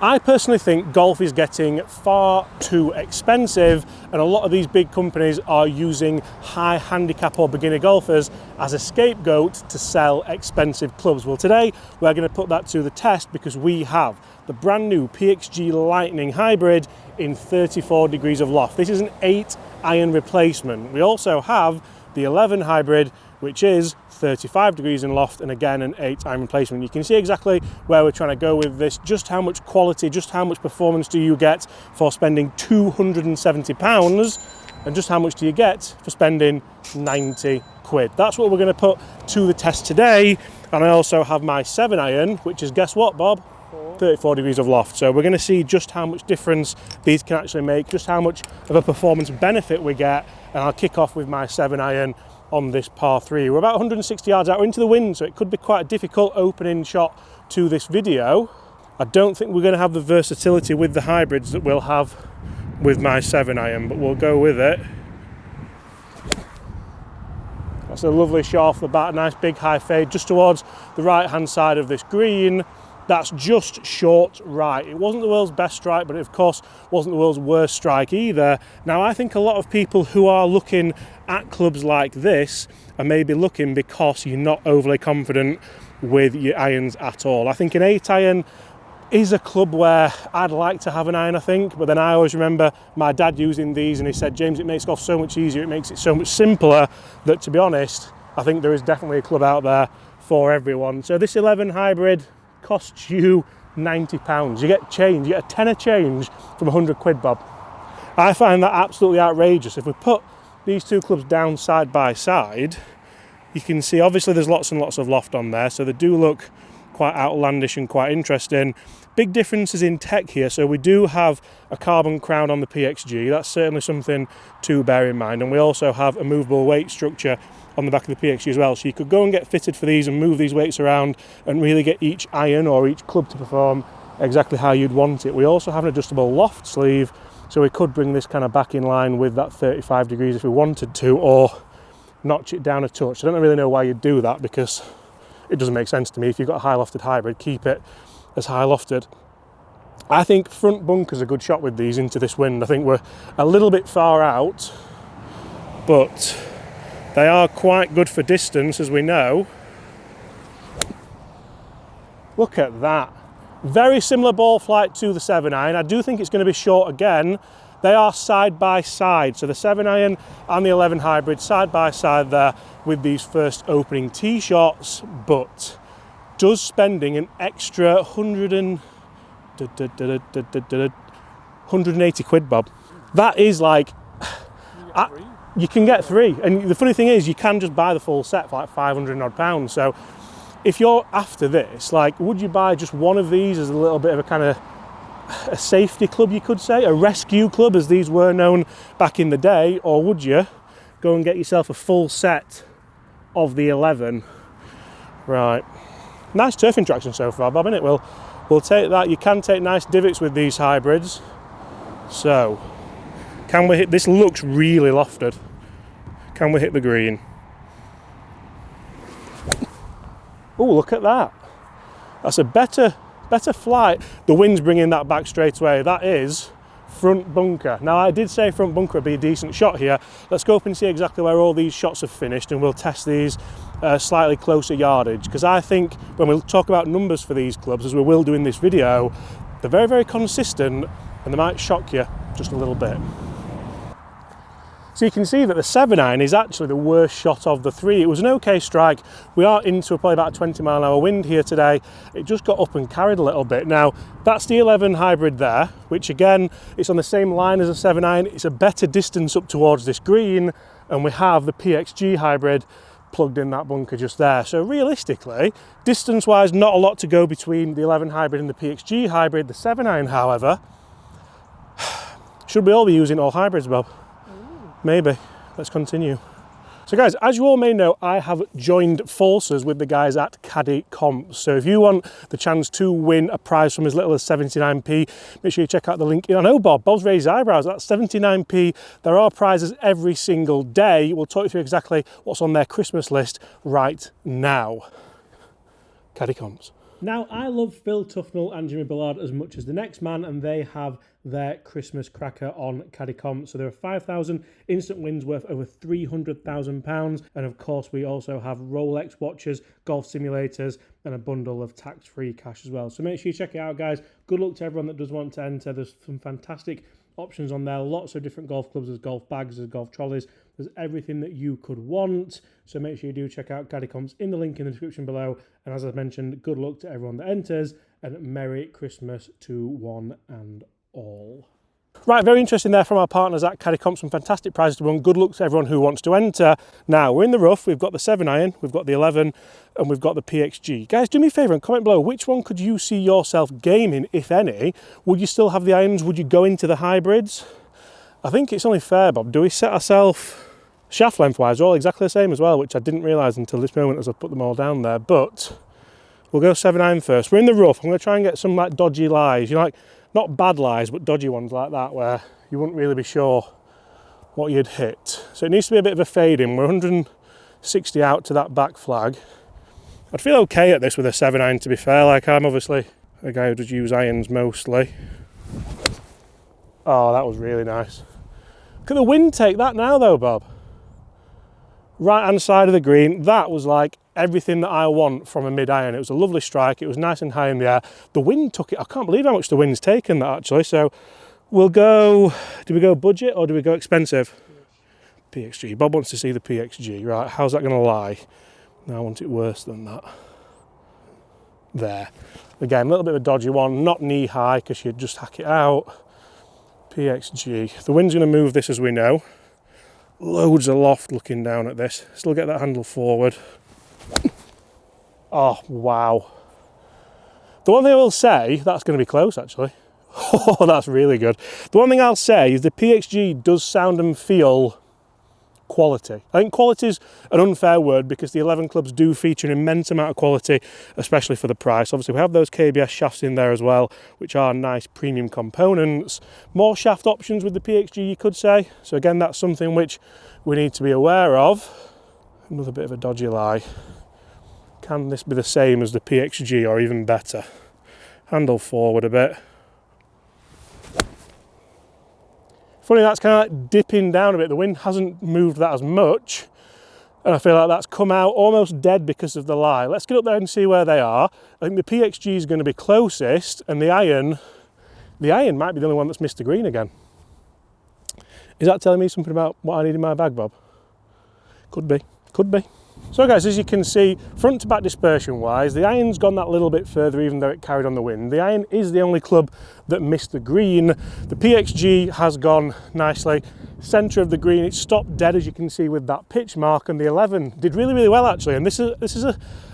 I personally think golf is getting far too expensive, and a lot of these big companies are using high handicap or beginner golfers as a scapegoat to sell expensive clubs. Well, today we're going to put that to the test because we have the brand new PXG Lightning Hybrid in 34 degrees of loft. This is an 8-iron replacement. We also have the 11 Hybrid, which is 35 degrees in loft, and again an 8-iron replacement. You can see exactly where we're trying to go with this, just how much quality, just how much performance do you get for spending £270, and just how much do you get for spending 90 quid. That's what we're going to put to the test today. And I also have my 7-iron, which is, guess what, Bob? 34 degrees of loft. So we're going to see just how much difference these can actually make, just how much of a performance benefit we get. And I'll kick off with my 7-iron on this par 3. We're about 160 yards out, we're into the wind, so it could be quite a difficult opening shot to this video. I don't think we're going to have the versatility with the hybrids that we'll have with my 7-iron, but we'll go with it. That's a lovely shot off the bat, a nice big high fade just towards the right hand side of this green. That's just short right. It wasn't the world's best strike, but it of course wasn't the world's worst strike either. Now I think a lot of people who are looking at clubs like this are maybe looking because you're not overly confident with your irons at all. I think an 8-iron is a club where I'd like to have an iron, I think, but then I always remember my dad using these and he said, James, it makes golf so much easier, it makes it so much simpler, that to be honest, I think there is definitely a club out there for everyone. So this 11 Hybrid costs you £90. You get change, you get a tenner change from 100 quid, Bob. I find that absolutely outrageous. If we put these two clubs down side by side, you can see obviously there's lots and lots of loft on there, so they do look quite outlandish and quite interesting. Big differences in tech here, so we do have a carbon crown on the PXG. That's certainly something to bear in mind, and we also have a movable weight structure on the back of the PXG as well, so you could go and get fitted for these and move these weights around and really get each iron or each club to perform exactly how you'd want it. We also have an adjustable loft sleeve, so we could bring this kind of back in line with that 35 degrees if we wanted to, or notch it down a touch. I don't really know why you'd do that, because it doesn't make sense to me. If you've got a high lofted hybrid, keep it as high lofted. I think front bunker's a good shot with these into this wind. I think we're a little bit far out, but they are quite good for distance, as we know. Look at that. Very similar ball flight to the 7-iron. I do think it's going to be short again. They are side by side, so the 7-iron and the 11 Hybrid side by side there with these first opening tee shots, but does spending an extra 180 quid, Bob. That is like, you can get 3, and the funny thing is you can just buy the full set for like 500 odd pounds. So if you're after this, like, would you buy just one of these as a little bit of a kind of a safety club, you could say, a rescue club as these were known back in the day, or would you go and get yourself a full set of the 11? Right, nice turf interaction so far, Bob, isn't it? We'll take that. You can take nice divots with these hybrids. So can we hit this? Looks really lofted. Can we hit the green? Oh, look at that. That's a better flight. The wind's bringing that back straight away. That is front bunker. Now, I did say front bunker would be a decent shot here. Let's go up and see exactly where all these shots have finished, and we'll test these slightly closer yardage, because I think when we talk about numbers for these clubs, as we will do in this video, they're very, very consistent, and they might shock you just a little bit. So you can see that the 7-iron is actually the worst shot of the 3. It was an okay strike. We are into probably about a 20-mile-an-hour wind here today. It just got up and carried a little bit. Now, that's the 11 Hybrid there, which again, it's on the same line as a 7-iron. It's a better distance up towards this green, and we have the PXG Hybrid plugged in that bunker just there. So realistically, distance-wise, not a lot to go between the 11 Hybrid and the PXG Hybrid. The 7-iron, however, should we all be using all hybrids, Bob? Maybe. Let's continue. So guys, as you all may know, I have joined forces with the guys at Caddy Comps. So if you want the chance to win a prize from as little as 79p, make sure you check out the link. I know Bob's raised his eyebrows. That's 79p. There are prizes every single day. We'll talk you through exactly what's on their Christmas list right now. Caddy Comps. Now, I love Phil Tufnell and Jimmy Ballard as much as the next man, and they have their Christmas cracker on Caddy Comp. So there are 5,000 instant wins worth over £300,000. And of course, we also have Rolex watches, golf simulators, and a bundle of tax-free cash as well. So make sure you check it out, guys. Good luck to everyone that does want to enter. There's some fantastic options on there. Lots of different golf clubs. There's golf bags, there's golf trolleys. There's everything that you could want. So make sure you do check out Caddy Comps in the link in the description below. And as I mentioned, good luck to everyone that enters, and Merry Christmas to one and all. Right, very interesting there from our partners at Caddy Comp. Some fantastic prizes to win. Good luck to everyone who wants to enter. Now, we're in the rough. We've got the 7-iron, we've got the 11, and we've got the PXG. Guys, do me a favour and comment below. Which one could you see yourself gaming, if any? Would you still have the irons? Would you go into the hybrids? I think it's only fair, Bob. Do we set ourselves shaft length-wise? They're all exactly the same as well, which I didn't realise until this moment as I put them all down there. But we'll go 7-iron first. We're in the rough. I'm going to try and get some like dodgy lies. You know, like, not bad lies, but dodgy ones like that, where you wouldn't really be sure what you'd hit. So it needs to be a bit of a fade in. We're 160 out to that back flag. I'd feel okay at this with a 7-iron, to be fair. Like, I'm obviously a guy who does use irons mostly. Oh, that was really nice. Look at the wind take that now though, Bob. Right hand side of the green, that was like everything that I want from a mid-iron. It was a lovely strike, it was nice and high in the air. The wind took it, I can't believe how much the wind's taken that actually. So we'll go, do we go budget or do we go expensive? PXG, Bob wants to see the PXG, right, how's that gonna lie? No, I want it worse than that. There. Again, a little bit of a dodgy one, not knee high because you'd just hack it out. PXG, the wind's gonna move this as we know. Loads of loft looking down at this. Still get that handle forward. Oh, wow. The one thing I will say, that's going to be close actually. Oh, that's really good. The one thing I'll say is the PXG does sound and feel quality. I think quality is an unfair word because the 11 clubs do feature an immense amount of quality, especially for the price. Obviously we have those KBS shafts in there as well, which are nice premium components. More shaft options with the PXG, you could say. So again, that's something which we need to be aware of. Another bit of a dodgy lie. Can this be the same as the PXG or even better? Handle forward a bit. Funny, that's kind of like dipping down a bit. The wind hasn't moved that as much. And I feel like that's come out almost dead because of the lie. Let's get up there and see where they are. I think the PXG is going to be closest, and the iron might be the only one that's missed the green again. Is that telling me something about what I need in my bag, Bob? Could be, could be. So guys, as you can see, front to back dispersion wise, the iron's gone that little bit further even though it carried on the wind. The iron is the only club that missed the green. The PXG has gone nicely. Centre of the green, it stopped dead as you can see with that pitch mark, and the 11 did really, really well actually. And this is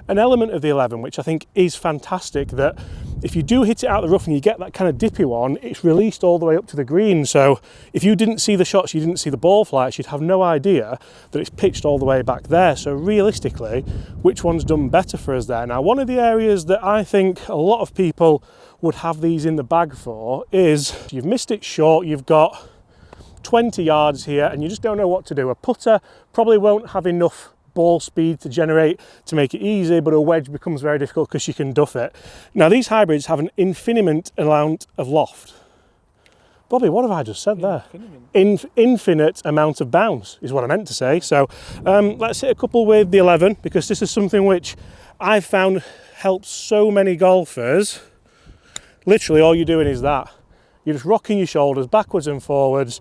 an element of the 11 which I think is fantastic, that if you do hit it out of the rough and you get that kind of dippy one, it's released all the way up to the green. So if you didn't see the shots, you didn't see the ball flights, you'd have no idea that it's pitched all the way back there. So realistically, which one's done better for us there? Now, one of the areas that I think a lot of people would have these in the bag for is you've missed it short, you've got 20 yards here and you just don't know what to do. A putter probably won't have enough ball speed to generate to make it easy, but a wedge becomes very difficult because you can duff it. Now these hybrids have an infinite amount of loft. Bobby, what have I just said there? Infinite amount of bounce is what I meant to say. So let's hit a couple with the 11 because this is something which I've found helps so many golfers. Literally all you're doing is that. You're just rocking your shoulders backwards and forwards.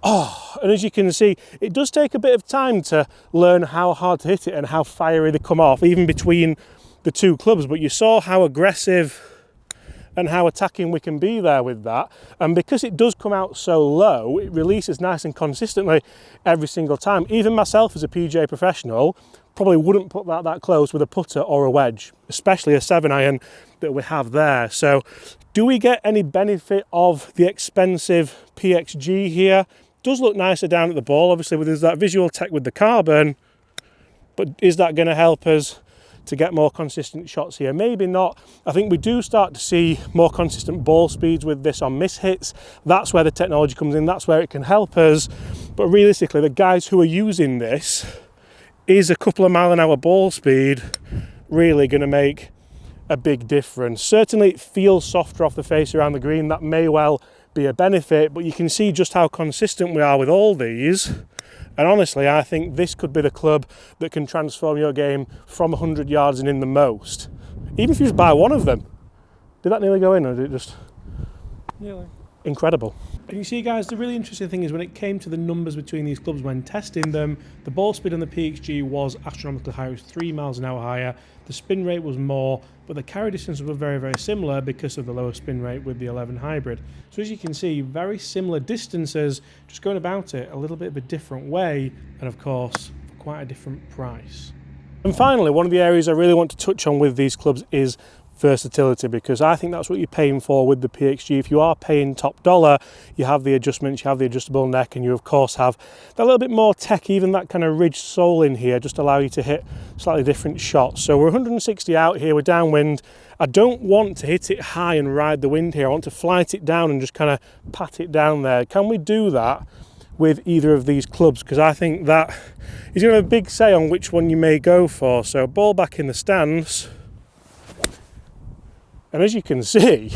Oh, and as you can see, it does take a bit of time to learn how hard to hit it and how fiery they come off, even between the two clubs. But you saw how aggressive and how attacking we can be there with that. And because it does come out so low, it releases nice and consistently every single time. Even myself as a PGA professional probably wouldn't put that close with a putter or a wedge, especially a 7-iron that we have there. So do we get any benefit of the expensive PXG here? Does look nicer down at the ball, obviously with that visual tech with the carbon, but is that going to help us to get more consistent shots here? Maybe not. I think we do start to see more consistent ball speeds with this on miss hits. That's where the technology comes in, that's where it can help us. But realistically, the guys who are using this, is a couple of mile an hour ball speed really going to make a big difference. Certainly it feels softer off the face around the green. That may well be a benefit, but you can see just how consistent we are with all these. And honestly, I think this could be the club that can transform your game from 100 yards and in the most. Even if you just buy one of them. Did that nearly go in, or did it just... Nearly. Incredible. And you see, guys, the really interesting thing is when it came to the numbers between these clubs when testing them, the ball speed on the PXG was astronomically higher. It was 3 miles an hour higher. The spin rate was more, but the carry distances were very, very similar because of the lower spin rate with the 11 hybrid. So as you can see, very similar distances, just going about it a little bit of a different way, and of course, for quite a different price. And finally, one of the areas I really want to touch on with these clubs is versatility, because I think that's what you're paying for with the PXG. If you are paying top dollar, you have the adjustments, you have the adjustable neck, and you of course have that little bit more tech, even that kind of ridged sole in here, just allow you to hit slightly different shots. So we're 160 out here, we're downwind. I don't want to hit it high and ride the wind here. I want to flight it down and just kind of pat it down there. Can we do that with either of these clubs? Because I think that is going to have a big say on which one you may go for. So ball back in the stance. And as you can see,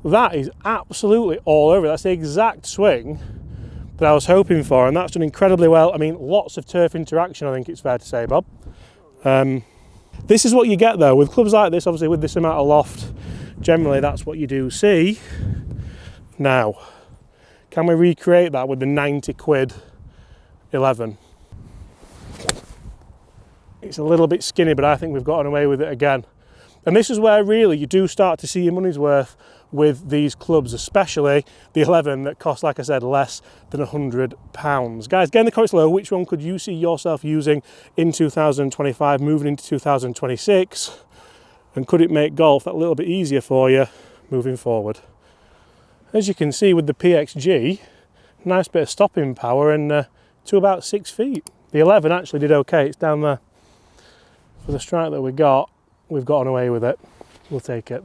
that is absolutely all over. That's the exact swing that I was hoping for, and that's done incredibly well. I mean, lots of turf interaction, I think it's fair to say, Bob. This is what you get though with clubs like this, obviously with this amount of loft. Generally, that's what you do see. Now, can we recreate that with the 90 quid 11? It's a little bit skinny, but I think we've gotten away with it again. And this is where really you do start to see your money's worth with these clubs, especially the 11 that cost, like I said, less than £100. Guys, get in the comments below, which one could you see yourself using in 2025, moving into 2026? And could it make golf that little bit easier for you moving forward? As you can see with the PXG, nice bit of stopping power and to about 6 feet. The 11 actually did okay, it's down there. For the strike that we got, we've gotten away with it. We'll take it.